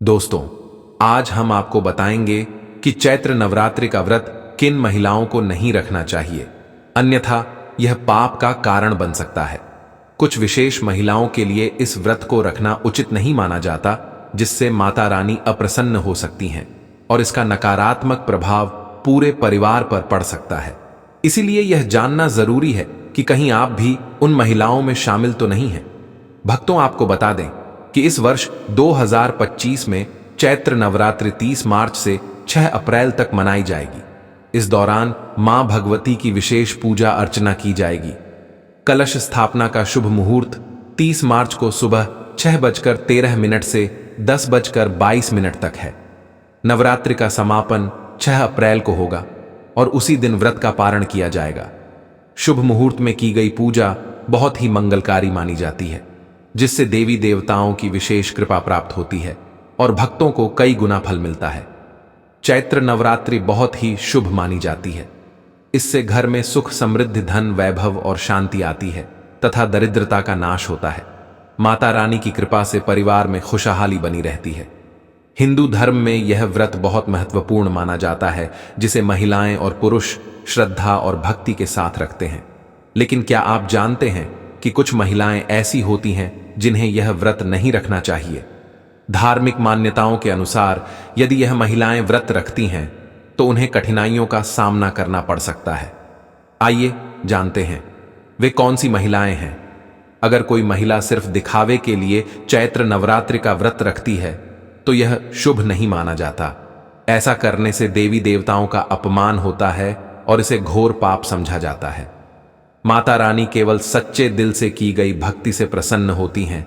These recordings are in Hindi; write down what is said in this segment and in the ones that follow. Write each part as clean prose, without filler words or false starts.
दोस्तों, आज हम आपको बताएंगे कि चैत्र नवरात्रि का व्रत किन महिलाओं को नहीं रखना चाहिए, अन्यथा यह पाप का कारण बन सकता है। कुछ विशेष महिलाओं के लिए इस व्रत को रखना उचित नहीं माना जाता, जिससे माता रानी अप्रसन्न हो सकती हैं और इसका नकारात्मक प्रभाव पूरे परिवार पर पड़ सकता है। इसीलिए यह जानना जरूरी है कि कहीं आप भी उन महिलाओं में शामिल तो नहीं हैं। भक्तों, आपको बता दें कि इस वर्ष 2025 में चैत्र नवरात्रि 30 मार्च से 6 अप्रैल तक मनाई जाएगी। इस दौरान मां भगवती की विशेष पूजा अर्चना की जाएगी। कलश स्थापना का शुभ मुहूर्त 30 मार्च को सुबह 6:13 से 10:22 तक है। नवरात्रि का समापन 6 अप्रैल को होगा और उसी दिन व्रत का पारण किया जाएगा। शुभ मुहूर्त में की गई पूजा बहुत ही मंगलकारी मानी जाती है, जिससे देवी देवताओं की विशेष कृपा प्राप्त होती है और भक्तों को कई गुना फल मिलता है। चैत्र नवरात्रि बहुत ही शुभ मानी जाती है। इससे घर में सुख, समृद्धि, धन, वैभव और शांति आती है तथा दरिद्रता का नाश होता है। माता रानी की कृपा से परिवार में खुशहाली बनी रहती है। हिंदू धर्म में यह व्रत बहुत महत्वपूर्ण माना जाता है, जिसे महिलाएं और पुरुष श्रद्धा और भक्ति के साथ रखते हैं। लेकिन क्या आप जानते हैं कि कुछ महिलाएं ऐसी होती हैं जिन्हें यह व्रत नहीं रखना चाहिए? धार्मिक मान्यताओं के अनुसार यदि यह महिलाएं व्रत रखती हैं तो उन्हें कठिनाइयों का सामना करना पड़ सकता है। आइए जानते हैं वे कौन सी महिलाएं हैं। अगर कोई महिला सिर्फ दिखावे के लिए चैत्र नवरात्रि का व्रत रखती है तो यह शुभ नहीं माना जाता। ऐसा करने से देवी देवताओं का अपमान होता है और इसे घोर पाप समझा जाता है। माता रानी केवल सच्चे दिल से की गई भक्ति से प्रसन्न होती हैं,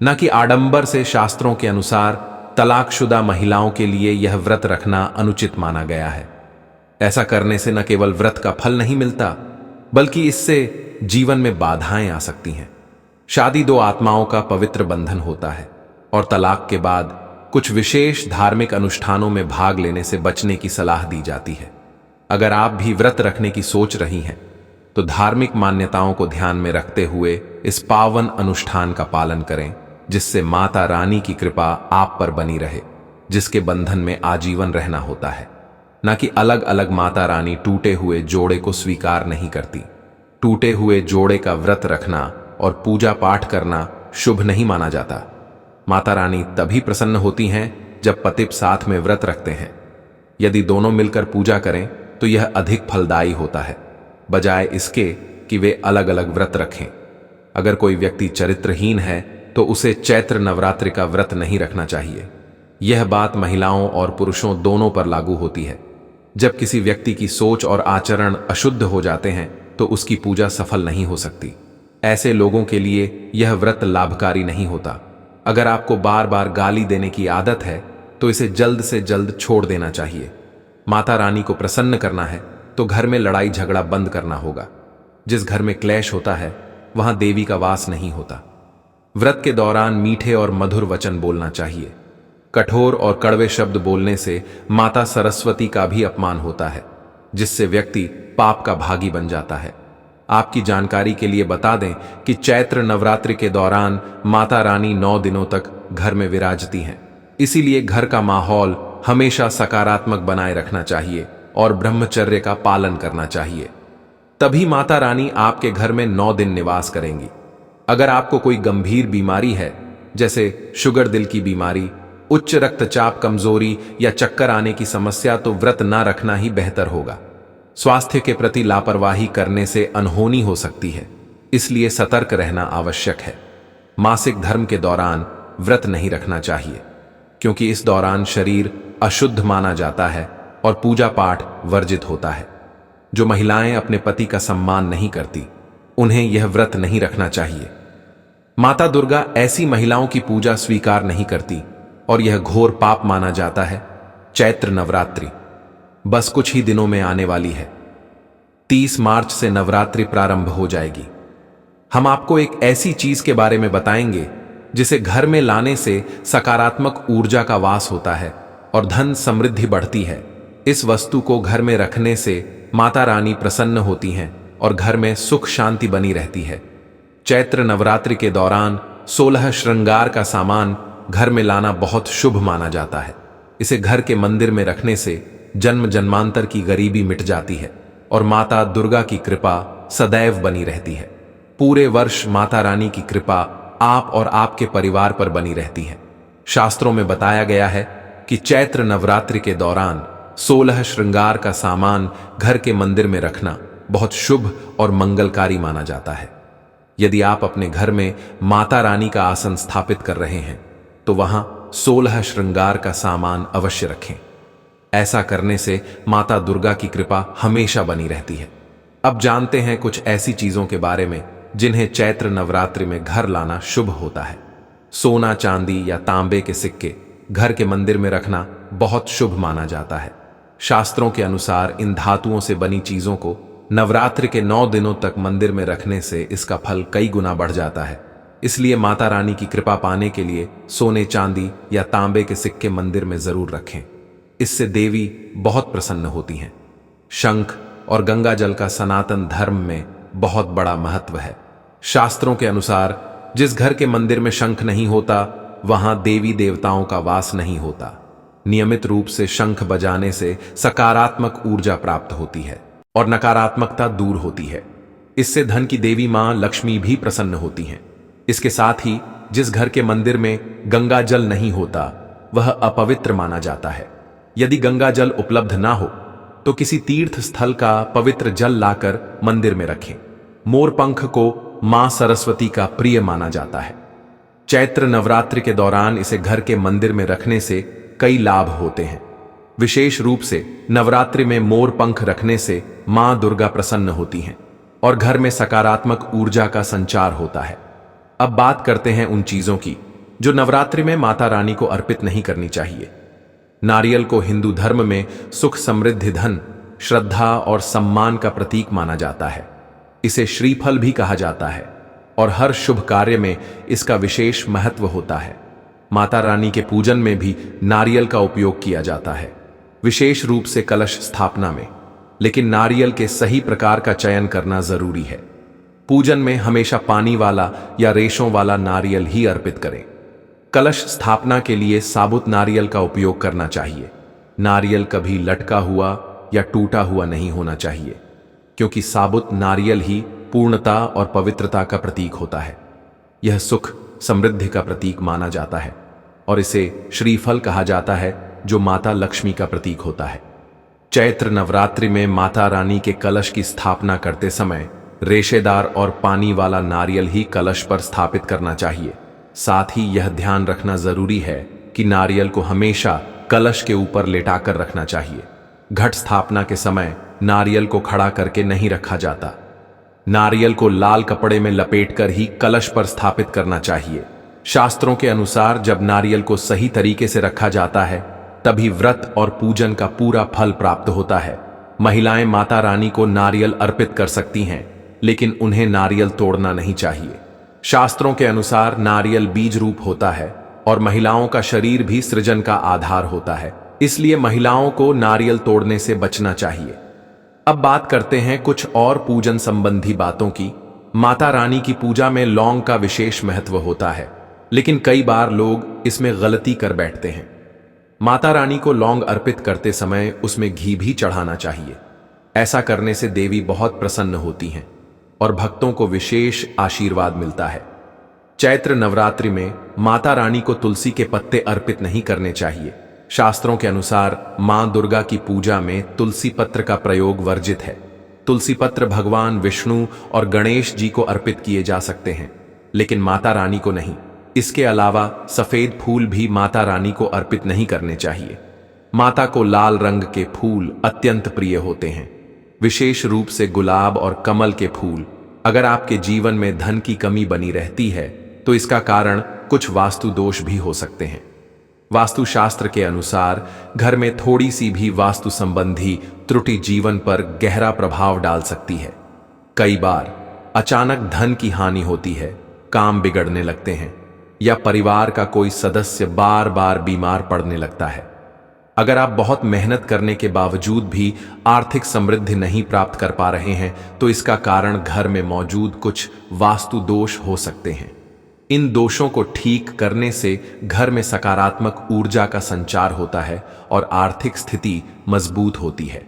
न कि आडंबर से। शास्त्रों के अनुसार तलाकशुदा महिलाओं के लिए यह व्रत रखना अनुचित माना गया है। ऐसा करने से न केवल व्रत का फल नहीं मिलता, बल्कि इससे जीवन में बाधाएं आ सकती हैं। शादी दो आत्माओं का पवित्र बंधन होता है और तलाक के बाद कुछ विशेष धार्मिक अनुष्ठानों में भाग लेने से बचने की सलाह दी जाती है। अगर आप भी व्रत रखने की सोच रही हैं तो धार्मिक मान्यताओं को ध्यान में रखते हुए इस पावन अनुष्ठान का पालन करें, जिससे माता रानी की कृपा आप पर बनी रहे, जिसके बंधन में आजीवन रहना होता है। न कि अलग अलग माता रानी टूटे हुए जोड़े को स्वीकार नहीं करती। टूटे हुए जोड़े का व्रत रखना और पूजा पाठ करना शुभ नहीं माना जाता। माता रानी तभी प्रसन्न होती हैं जब पति साथ में व्रत रखते हैं। यदि दोनों मिलकर पूजा करें तो यह अधिक फलदायी होता है, बजाय इसके कि वे अलग अलग व्रत रखें। अगर कोई व्यक्ति चरित्रहीन है तो उसे चैत्र नवरात्रि का व्रत नहीं रखना चाहिए। यह बात महिलाओं और पुरुषों दोनों पर लागू होती है। जब किसी व्यक्ति की सोच और आचरण अशुद्ध हो जाते हैं तो उसकी पूजा सफल नहीं हो सकती। ऐसे लोगों के लिए यह व्रत लाभकारी नहीं होता। अगर आपको बार बार गाली देने की आदत है तो इसे जल्द से जल्द छोड़ देना चाहिए। माता रानी को प्रसन्न करना है तो घर में लड़ाई झगड़ा बंद करना होगा। जिस घर में क्लेश होता है वहां देवी का वास नहीं होता। व्रत के दौरान मीठे और मधुर वचन बोलना चाहिए। कठोर और कड़वे शब्द बोलने से माता सरस्वती का भी अपमान होता है, जिससे व्यक्ति पाप का भागी बन जाता है। आपकी जानकारी के लिए बता दें कि चैत्र नवरात्रि के दौरान माता रानी 9 दिनों तक घर में विराजती हैं। इसीलिए घर का माहौल हमेशा सकारात्मक बनाए रखना चाहिए और ब्रह्मचर्य का पालन करना चाहिए। तभी माता रानी आपके घर में 9 दिन निवास करेंगी। अगर आपको कोई गंभीर बीमारी है, जैसे शुगर, दिल की बीमारी, उच्च रक्तचाप, कमजोरी या चक्कर आने की समस्या, तो व्रत ना रखना ही बेहतर होगा। स्वास्थ्य के प्रति लापरवाही करने से अनहोनी हो सकती है, इसलिए सतर्क रहना आवश्यक है। मासिक धर्म के दौरान व्रत नहीं रखना चाहिए, क्योंकि इस दौरान शरीर अशुद्ध माना जाता है और पूजा पाठ वर्जित होता है। जो महिलाएं अपने पति का सम्मान नहीं करती, उन्हें यह व्रत नहीं रखना चाहिए। माता दुर्गा ऐसी महिलाओं की पूजा स्वीकार नहीं करती और यह घोर पाप माना जाता है। चैत्र नवरात्रि बस कुछ ही दिनों में आने वाली है। 30 मार्च से नवरात्रि प्रारंभ हो जाएगी। हम आपको एक ऐसी चीज के बारे में बताएंगे जिसे घर में लाने से सकारात्मक ऊर्जा का वास होता है और धन समृद्धि बढ़ती है। इस वस्तु को घर में रखने से माता रानी प्रसन्न होती हैं और घर में सुख शांति बनी रहती है। चैत्र नवरात्रि के दौरान 16 श्रृंगार का सामान घर में लाना बहुत शुभ माना जाता है। इसे घर के मंदिर में रखने से जन्म जन्मांतर की गरीबी मिट जाती है और माता दुर्गा की कृपा सदैव बनी रहती है। पूरे वर्ष माता रानी की कृपा आप और आपके परिवार पर बनी रहती है। शास्त्रों में बताया गया है कि चैत्र नवरात्रि के दौरान 16 श्रृंगार का सामान घर के मंदिर में रखना बहुत शुभ और मंगलकारी माना जाता है। यदि आप अपने घर में माता रानी का आसन स्थापित कर रहे हैं तो वहां 16 श्रृंगार का सामान अवश्य रखें। ऐसा करने से माता दुर्गा की कृपा हमेशा बनी रहती है। अब जानते हैं कुछ ऐसी चीजों के बारे में जिन्हें चैत्र नवरात्रि में घर लाना शुभ होता है। सोना, चांदी या तांबे के सिक्के घर के मंदिर में रखना बहुत शुभ माना जाता है। शास्त्रों के अनुसार इन धातुओं से बनी चीजों को नवरात्रि के 9 दिनों तक मंदिर में रखने से इसका फल कई गुना बढ़ जाता है। इसलिए माता रानी की कृपा पाने के लिए सोने, चांदी या तांबे के सिक्के मंदिर में जरूर रखें। इससे देवी बहुत प्रसन्न होती हैं। शंख और गंगा जल का सनातन धर्म में बहुत बड़ा महत्व है। शास्त्रों के अनुसार जिस घर के मंदिर में शंख नहीं होता वहां देवी देवताओं का वास नहीं होता। नियमित रूप से शंख बजाने से सकारात्मक ऊर्जा प्राप्त होती है और नकारात्मकता दूर होती है। इससे धन की देवी मां लक्ष्मी भी प्रसन्न होती हैं। इसके साथ ही जिस घर के मंदिर में गंगा जल नहीं होता वह अपवित्र माना जाता है। यदि गंगा जल उपलब्ध ना हो तो किसी तीर्थ स्थल का पवित्र जल लाकर मंदिर में रखें। मोरपंख को मां सरस्वती का प्रिय माना जाता है। चैत्र नवरात्रि के दौरान इसे घर के मंदिर में रखने से कई लाभ होते हैं। विशेष रूप से नवरात्रि में मोर पंख रखने से मां दुर्गा प्रसन्न होती हैं और घर में सकारात्मक ऊर्जा का संचार होता है। अब बात करते हैं उन चीजों की जो नवरात्रि में माता रानी को अर्पित नहीं करनी चाहिए। नारियल को हिंदू धर्म में सुख, समृद्धि, धन, श्रद्धा और सम्मान का प्रतीक माना जाता है। इसे श्रीफल भी कहा जाता है और हर शुभ कार्य में इसका विशेष महत्व होता है। माता रानी के पूजन में भी नारियल का उपयोग किया जाता है, विशेष रूप से कलश स्थापना में। लेकिन नारियल के सही प्रकार का चयन करना जरूरी है। पूजन में हमेशा पानी वाला या रेशों वाला नारियल ही अर्पित करें। कलश स्थापना के लिए साबुत नारियल का उपयोग करना चाहिए। नारियल कभी लटका हुआ या टूटा हुआ नहीं होना चाहिए, क्योंकि साबुत नारियल ही पूर्णता और पवित्रता का प्रतीक होता है। यह सुख, समृद्धि का प्रतीक माना जाता है और इसे श्रीफल कहा जाता है जो माता लक्ष्मी का प्रतीक होता है। चैत्र नवरात्रि में माता रानी के कलश की स्थापना करते समय रेशेदार और पानी वाला नारियल ही कलश पर स्थापित करना चाहिए। साथ ही यह ध्यान रखना जरूरी है कि नारियल को हमेशा कलश के ऊपर लेटाकर रखना चाहिए। घट स्थापना के समय नारियल को खड़ा करके नहीं रखा जाता। नारियल को लाल कपड़े में लपेटकर ही कलश पर स्थापित करना चाहिए। शास्त्रों के अनुसार जब नारियल को सही तरीके से रखा जाता है तभी व्रत और पूजन का पूरा फल प्राप्त होता है। महिलाएं माता रानी को नारियल अर्पित कर सकती हैं, लेकिन उन्हें नारियल तोड़ना नहीं चाहिए। शास्त्रों के अनुसार नारियल बीज रूप होता है और महिलाओं का शरीर भी सृजन का आधार होता है, इसलिए महिलाओं को नारियल तोड़ने से बचना चाहिए। अब बात करते हैं कुछ और पूजन संबंधी बातों की। माता रानी की पूजा में लौंग का विशेष महत्व होता है, लेकिन कई बार लोग इसमें गलती कर बैठते हैं। माता रानी को लौंग अर्पित करते समय उसमें घी भी चढ़ाना चाहिए। ऐसा करने से देवी बहुत प्रसन्न होती हैं और भक्तों को विशेष आशीर्वाद मिलता है। चैत्र नवरात्रि में माता रानी को तुलसी के पत्ते अर्पित नहीं करने चाहिए। शास्त्रों के अनुसार मां दुर्गा की पूजा में तुलसी पत्र का प्रयोग वर्जित है। तुलसी पत्र भगवान विष्णु और गणेश जी को अर्पित किए जा सकते हैं, लेकिन माता रानी को नहीं। इसके अलावा सफेद फूल भी माता रानी को अर्पित नहीं करने चाहिए। माता को लाल रंग के फूल अत्यंत प्रिय होते हैं, विशेष रूप से गुलाब और कमल के फूल। अगर आपके जीवन में धन की कमी बनी रहती है तो इसका कारण कुछ वास्तु दोष भी हो सकते हैं। वास्तुशास्त्र के अनुसार घर में थोड़ी सी भी वास्तु संबंधी त्रुटि जीवन पर गहरा प्रभाव डाल सकती है। कई बार अचानक धन की हानि होती है, काम बिगड़ने लगते हैं या परिवार का कोई सदस्य बार बार बीमार पड़ने लगता है। अगर आप बहुत मेहनत करने के बावजूद भी आर्थिक समृद्धि नहीं प्राप्त कर पा रहे हैं तो इसका कारण घर में मौजूद कुछ वास्तु दोष हो सकते हैं। इन दोषों को ठीक करने से घर में सकारात्मक ऊर्जा का संचार होता है और आर्थिक स्थिति मजबूत होती है।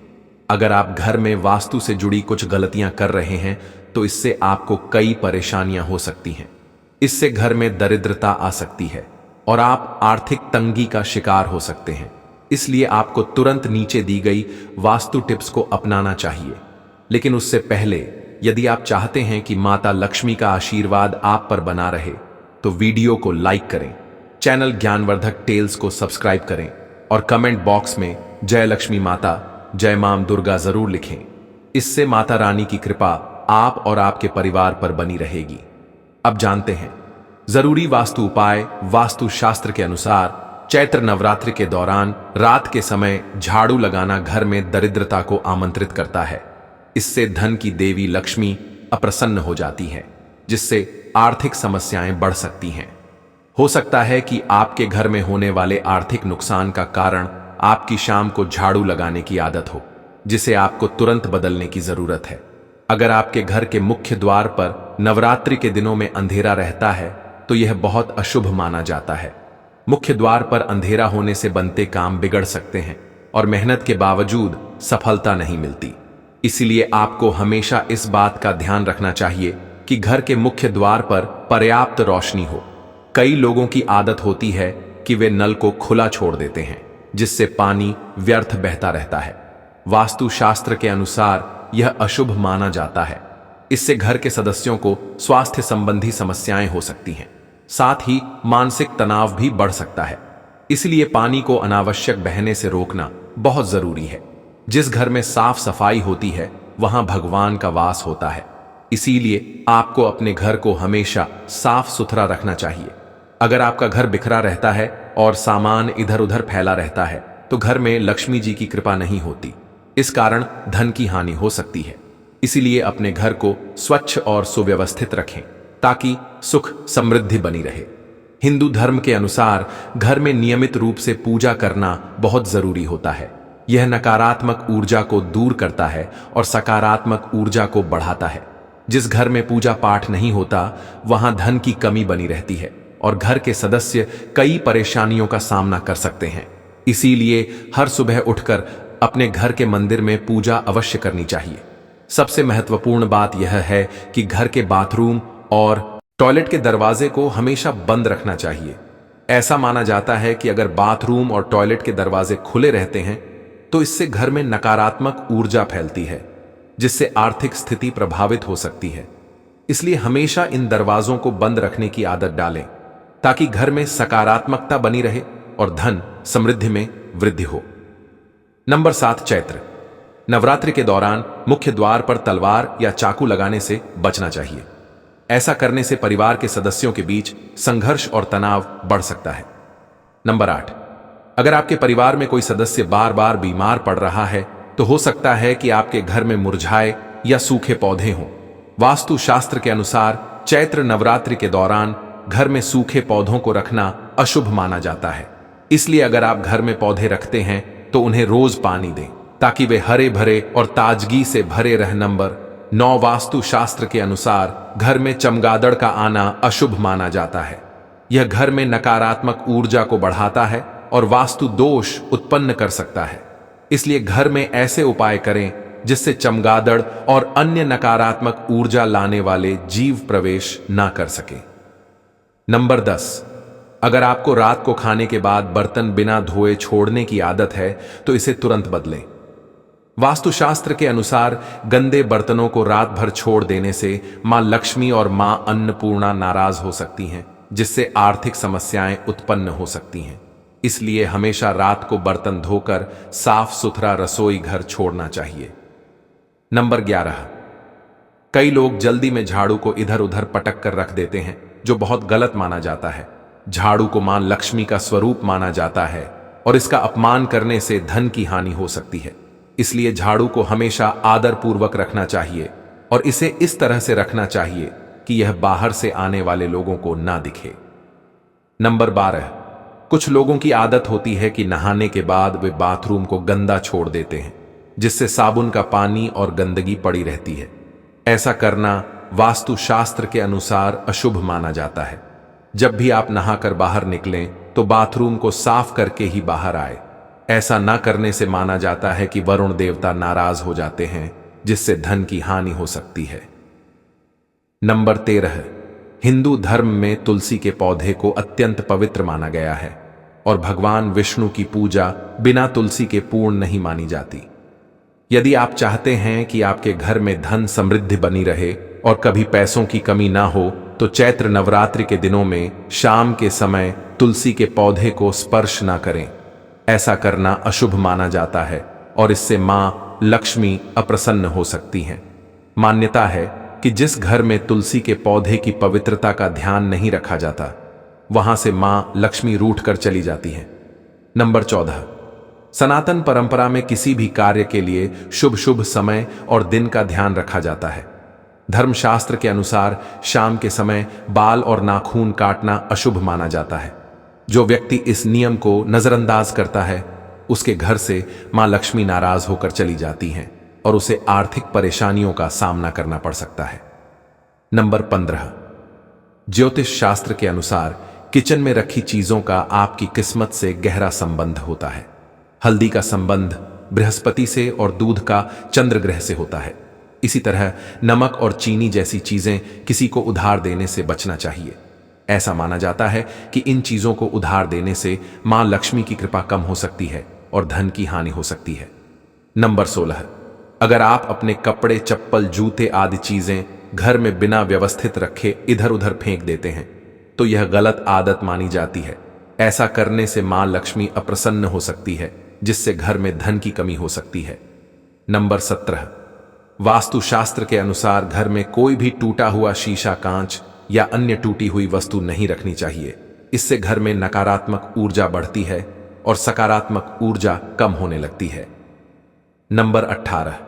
अगर आप घर में वास्तु से जुड़ी कुछ गलतियां कर रहे हैं तो इससे आपको कई परेशानियां हो सकती हैं। इससे घर में दरिद्रता आ सकती है और आप आर्थिक तंगी का शिकार हो सकते हैं। इसलिए आपको तुरंत नीचे दी गई वास्तु टिप्स को अपनाना चाहिए। लेकिन उससे पहले यदि आप चाहते हैं कि माता लक्ष्मी का आशीर्वाद आप पर बना रहे तो वीडियो को लाइक करें, चैनल ज्ञानवर्धक टेल्स को सब्सक्राइब करें और कमेंट बॉक्स में जय लक्ष्मी माता, जय मां दुर्गा जरूर लिखें। इससे माता रानी की कृपा आप और आपके परिवार पर बनी रहेगी। अब जानते हैं जरूरी वास्तु उपाय। वास्तु शास्त्र के अनुसार चैत्र नवरात्रि के दौरान रात के समय झाड़ू लगाना घर में दरिद्रता को आमंत्रित करता है। इससे धन की देवी लक्ष्मी अप्रसन्न हो जाती है, जिससे आर्थिक समस्याएं बढ़ सकती हैं। हो सकता है कि आपके घर में होने वाले आर्थिक नुकसान का कारण आपकी शाम को झाड़ू लगाने की आदत हो, जिसे आपको तुरंत बदलने की जरूरत है। अगर आपके घर के मुख्य द्वार पर नवरात्रि के दिनों में अंधेरा रहता है तो यह बहुत अशुभ माना जाता है। मुख्य द्वार पर अंधेरा होने से बनते काम बिगड़ सकते हैं और मेहनत के बावजूद सफलता नहीं मिलती। इसीलिए आपको हमेशा इस बात का ध्यान रखना चाहिए कि घर के मुख्य द्वार पर पर्याप्त रोशनी हो। कई लोगों की आदत होती है कि वे नल को खुला छोड़ देते हैं, जिससे पानी व्यर्थ बहता रहता है। वास्तु शास्त्र के अनुसार यह अशुभ माना जाता है। इससे घर के सदस्यों को स्वास्थ्य संबंधी समस्याएं हो सकती हैं, साथ ही मानसिक तनाव भी बढ़ सकता है। इसलिए पानी को अनावश्यक बहने से रोकना बहुत जरूरी है। जिस घर में साफ सफाई होती है वहां भगवान का वास होता है। इसीलिए आपको अपने घर को हमेशा साफ सुथरा रखना चाहिए। अगर आपका घर बिखरा रहता है और सामान इधर उधर फैला रहता है तो घर में लक्ष्मी जी की कृपा नहीं होती। इस कारण धन की हानि हो सकती है। इसीलिए अपने घर को स्वच्छ और सुव्यवस्थित रखें ताकि सुख समृद्धि बनी रहे। हिंदू धर्म के अनुसार घर में नियमित रूप से पूजा करना बहुत जरूरी होता है। यह नकारात्मक ऊर्जा को दूर करता है और सकारात्मक ऊर्जा को बढ़ाता है। जिस घर में पूजा पाठ नहीं होता वहां धन की कमी बनी रहती है और घर के सदस्य कई परेशानियों का सामना कर सकते हैं। इसीलिए हर सुबह उठकर अपने घर के मंदिर में पूजा अवश्य करनी चाहिए। सबसे महत्वपूर्ण बात यह है कि घर के बाथरूम और टॉयलेट के दरवाजे को हमेशा बंद रखना चाहिए। ऐसा माना जाता है कि अगर बाथरूम और टॉयलेट के दरवाजे खुले रहते हैं तो इससे घर में नकारात्मक ऊर्जा फैलती है, जिससे आर्थिक स्थिति प्रभावित हो सकती है। इसलिए हमेशा इन दरवाजों को बंद रखने की आदत डालें ताकि घर में सकारात्मकता बनी रहे और धन समृद्धि में वृद्धि हो। नंबर 7, चैत्र नवरात्रि के दौरान मुख्य द्वार पर तलवार या चाकू लगाने से बचना चाहिए। ऐसा करने से परिवार के सदस्यों के बीच संघर्ष और तनाव बढ़ सकता है। नंबर 8, अगर आपके परिवार में कोई सदस्य बार बार बीमार पड़ रहा है तो हो सकता है कि आपके घर में मुरझाए या सूखे पौधे हों। वास्तु शास्त्र के अनुसार चैत्र नवरात्रि के दौरान घर में सूखे पौधों को रखना अशुभ माना जाता है। इसलिए अगर आप घर में पौधे रखते हैं तो उन्हें रोज पानी दें ताकि वे हरे भरे और ताजगी से भरे रह। नंबर 9, वास्तु शास्त्र के अनुसार घर में चमगादड़ का आना अशुभ माना जाता है। यह घर में नकारात्मक ऊर्जा को बढ़ाता है और वास्तु दोष उत्पन्न कर सकता है। इसलिए घर में ऐसे उपाय करें जिससे चमगादड़ और अन्य नकारात्मक ऊर्जा लाने वाले जीव प्रवेश ना कर सके। नंबर 10, अगर आपको रात को खाने के बाद बर्तन बिना धोए छोड़ने की आदत है तो इसे तुरंत बदलें। वास्तुशास्त्र के अनुसार गंदे बर्तनों को रात भर छोड़ देने से मां लक्ष्मी और मां अन्नपूर्णा नाराज हो सकती हैं, जिससे आर्थिक समस्याएं उत्पन्न हो सकती हैं। इसलिए हमेशा रात को बर्तन धोकर साफ सुथरा रसोई घर छोड़ना चाहिए। नंबर 11, कई लोग जल्दी में झाड़ू को इधर उधर पटक कर रख देते हैं, जो बहुत गलत माना जाता है। झाड़ू को मां लक्ष्मी का स्वरूप माना जाता है और इसका अपमान करने से धन की हानि हो सकती है। इसलिए झाड़ू को हमेशा आदर पूर्वक रखना चाहिए और इसे इस तरह से रखना चाहिए कि यह बाहर से आने वाले लोगों को ना दिखे। नंबर 12, कुछ लोगों की आदत होती है कि नहाने के बाद वे बाथरूम को गंदा छोड़ देते हैं, जिससे साबुन का पानी और गंदगी पड़ी रहती है। ऐसा करना वास्तु शास्त्र के अनुसार अशुभ माना जाता है। जब भी आप नहाकर बाहर निकलें तो बाथरूम को साफ करके ही बाहर आए। ऐसा न करने से माना जाता है कि वरुण देवता नाराज हो जाते हैं, जिससे धन की हानि हो सकती है। नंबर 13, हिंदू धर्म में तुलसी के पौधे को अत्यंत पवित्र माना गया है और भगवान विष्णु की पूजा बिना तुलसी के पूर्ण नहीं मानी जाती। यदि आप चाहते हैं कि आपके घर में धन समृद्धि बनी रहे और कभी पैसों की कमी ना हो, तो चैत्र नवरात्रि के दिनों में शाम के समय तुलसी के पौधे को स्पर्श ना करें। ऐसा करना अशुभ माना जाता है और इससे मां लक्ष्मी अप्रसन्न हो सकती हैं। मान्यता है कि जिस घर में तुलसी के पौधे की पवित्रता का ध्यान नहीं रखा जाता, वहां से मां लक्ष्मी रूठ कर चली जाती हैं। नंबर 14, सनातन परंपरा में किसी भी कार्य के लिए शुभ शुभ समय और दिन का ध्यान रखा जाता है। धर्मशास्त्र के अनुसार शाम के समय बाल और नाखून काटना अशुभ माना जाता है। जो व्यक्ति इस नियम को नजरअंदाज करता है, उसके घर से मां लक्ष्मी नाराज होकर चली जाती हैं और उसे आर्थिक परेशानियों का सामना करना पड़ सकता है। नंबर 15, ज्योतिष शास्त्र के अनुसार किचन में रखी चीजों का आपकी किस्मत से गहरा संबंध होता है। हल्दी का संबंध बृहस्पति से और दूध का चंद्र ग्रह से होता है। इसी तरह नमक और चीनी जैसी चीजें किसी को उधार देने से बचना चाहिए। ऐसा माना जाता है कि इन चीजों को उधार देने से मां लक्ष्मी की कृपा कम हो सकती है और धन की हानि हो सकती है। नंबर 16, अगर आप अपने कपड़े, चप्पल, जूते आदि चीजें घर में बिना व्यवस्थित रखे इधर उधर फेंक देते हैं, तो यह गलत आदत मानी जाती है। ऐसा करने से मां लक्ष्मी अप्रसन्न हो सकती है, जिससे घर में धन की कमी हो सकती है। नंबर 17, वास्तुशास्त्र के अनुसार घर में कोई भी टूटा हुआ शीशा, कांच या अन्य टूटी हुई वस्तु नहीं रखनी चाहिए। इससे घर में नकारात्मक ऊर्जा बढ़ती है और सकारात्मक ऊर्जा कम होने लगती है। नंबर 18,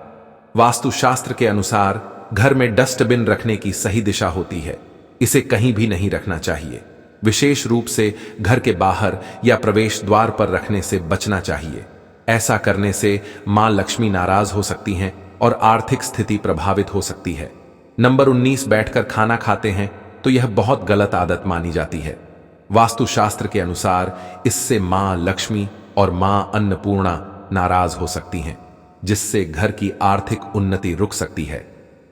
वास्तुशास्त्र के अनुसार घर में डस्टबिन रखने की सही दिशा होती है। इसे कहीं भी नहीं रखना चाहिए। विशेष रूप से घर के बाहर या प्रवेश द्वार पर रखने से बचना चाहिए। ऐसा करने से मां लक्ष्मी नाराज हो सकती हैं और आर्थिक स्थिति प्रभावित हो सकती है। नंबर 19, बैठकर खाना खाते हैं तो यह बहुत गलत आदत मानी जाती है। वास्तुशास्त्र के अनुसार इससे मां लक्ष्मी और मां अन्नपूर्णा नाराज हो सकती हैं, जिससे घर की आर्थिक उन्नति रुक सकती है।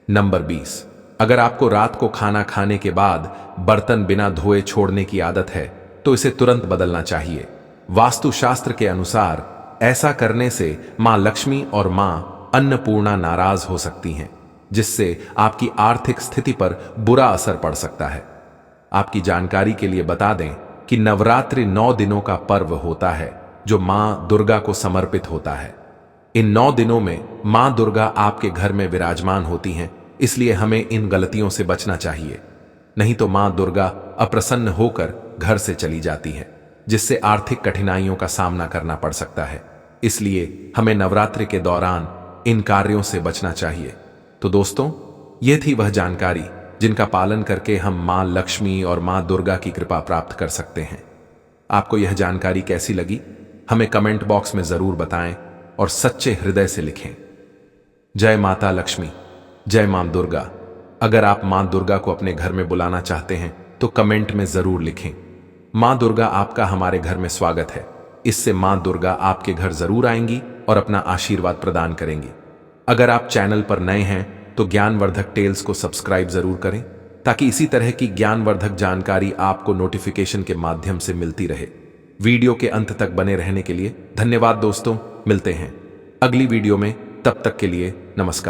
नंबर 20, अगर आपको रात को खाना खाने के बाद बर्तन बिना धोए छोड़ने की आदत है, तो इसे तुरंत बदलना चाहिए। वास्तुशास्त्र के अनुसार ऐसा करने से मां लक्ष्मी और मां अन्नपूर्णा नाराज हो सकती हैं, जिससे आपकी आर्थिक स्थिति पर बुरा असर पड़ सकता है। आपकी जानकारी के लिए बता दें कि नवरात्रि 9 दिनों का पर्व होता है, जो मां दुर्गा को समर्पित होता है। इन 9 दिनों में मां दुर्गा आपके घर में विराजमान होती हैं, इसलिए हमें इन गलतियों से बचना चाहिए। नहीं तो मां दुर्गा अप्रसन्न होकर घर से चली जाती है, जिससे आर्थिक कठिनाइयों का सामना करना पड़ सकता है। इसलिए हमें नवरात्रि के दौरान इन कार्यों से बचना चाहिए। तो दोस्तों, ये थी वह जानकारी जिनका पालन करके हम मां लक्ष्मी और मां दुर्गा की कृपा प्राप्त कर सकते हैं। आपको यह जानकारी कैसी लगी, हमें कमेंट बॉक्स में जरूर बताएं और सच्चे हृदय से लिखें। जय माता लक्ष्मी, जय मां दुर्गा। अगर आप मां दुर्गा को अपने घर में बुलाना चाहते हैं तो कमेंट में जरूर लिखें। मां दुर्गा आपका हमारे घर में स्वागत है। इससे मां दुर्गा आपके घर जरूर आएंगी और अपना आशीर्वाद प्रदान करेंगी। अगर आप चैनल पर नए हैं तो ज्ञानवर्धक टेल्स को सब्सक्राइब जरूर करें, ताकि इसी तरह की ज्ञानवर्धक जानकारी आपको नोटिफिकेशन के माध्यम से मिलती रहे। वीडियो के अंत तक बने रहने के लिए धन्यवाद दोस्तों। मिलते हैं अगली वीडियो में, तब तक के लिए नमस्कार।